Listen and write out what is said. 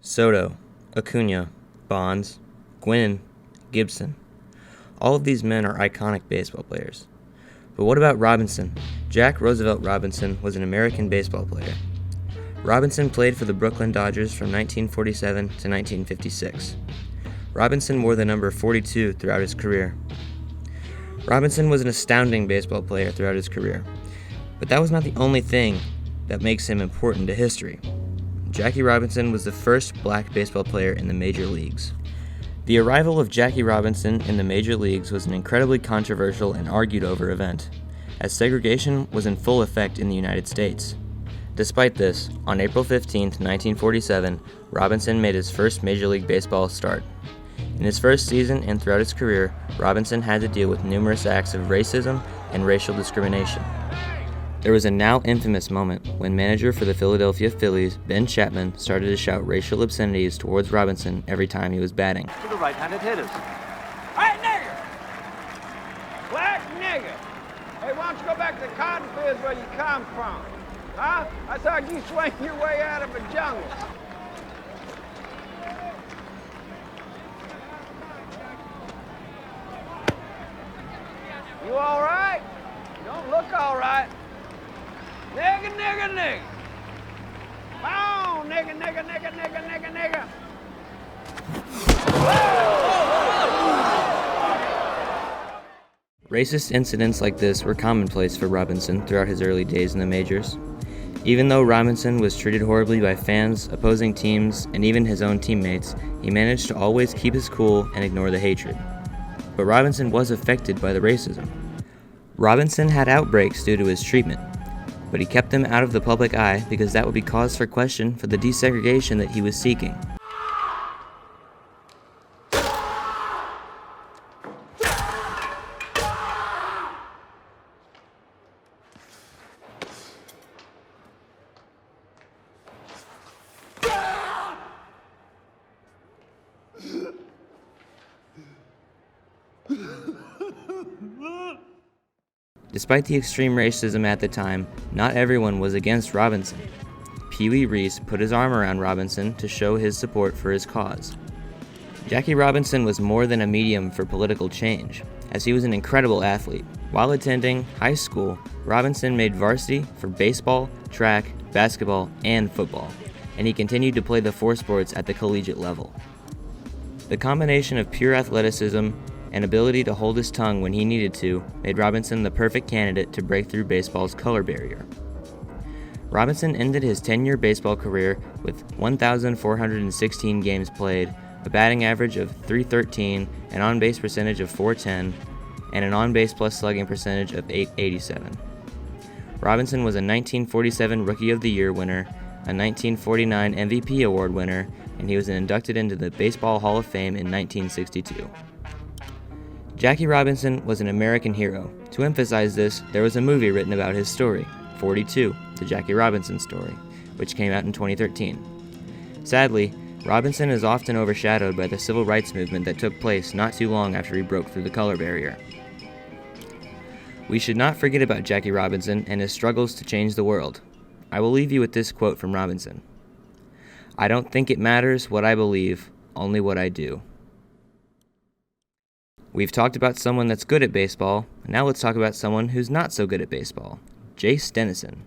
Soto, Acuna, Bonds, Gwynn, Gibson. All of these men are iconic baseball players. But what about Robinson? Jack Roosevelt Robinson was an American baseball player. Robinson played for the Brooklyn Dodgers from 1947 to 1956. Robinson wore the number 42 throughout his career. Robinson was an astounding baseball player throughout his career. But that was not the only thing that makes him important to history. Jackie Robinson was the first black baseball player in the major leagues. The arrival of Jackie Robinson in the major leagues was an incredibly controversial and argued over event, as segregation was in full effect in the United States. Despite this, on April 15, 1947, Robinson made his first Major League Baseball start. In his first season and throughout his career, Robinson had to deal with numerous acts of racism and racial discrimination. There was a now infamous moment when manager for the Philadelphia Phillies, Ben Chapman, started to shout racial obscenities towards Robinson every time he was batting. To the right-handed hitters. Hey, nigger! Black nigger! Hey, why don't you go back to the cotton fields where you come from? Huh? I thought you swing your way out of the jungle. You all right? You don't look all right. Nigga, nigga, nigga. Come on, nigga, nigga, nigga, nigga, nigga, nigga. Racist incidents like this were commonplace for Robinson throughout his early days in the majors. Even though Robinson was treated horribly by fans, opposing teams, and even his own teammates, he managed to always keep his cool and ignore the hatred. But Robinson was affected by the racism. Robinson had outbreaks due to his treatment, but he kept them out of the public eye because that would be cause for question for the desegregation that he was seeking. Despite the extreme racism at the time, not everyone was against Robinson. Pee Wee Reese put his arm around Robinson to show his support for his cause. Jackie Robinson was more than a medium for political change, as he was an incredible athlete. While attending high school, Robinson made varsity for baseball, track, basketball, and football, and he continued to play the four sports at the collegiate level. The combination of pure athleticism and ability to hold his tongue when he needed to made Robinson the perfect candidate to break through baseball's color barrier. Robinson ended his 10-year baseball career with 1,416 games played, a batting average of .313, an on-base percentage of .410, and an on-base plus slugging percentage of .887. Robinson was a 1947 Rookie of the Year winner, a 1949 MVP award winner, and he was inducted into the Baseball Hall of Fame in 1962. Jackie Robinson was an American hero. To emphasize this, there was a movie written about his story, 42, The Jackie Robinson Story, which came out in 2013. Sadly, Robinson is often overshadowed by the civil rights movement that took place not too long after he broke through the color barrier. We should not forget about Jackie Robinson and his struggles to change the world. I will leave you with this quote from Robinson. "I don't think it matters what I believe, only what I do." We've talked about someone that's good at baseball, now let's talk about someone who's not so good at baseball, Jace Dennison.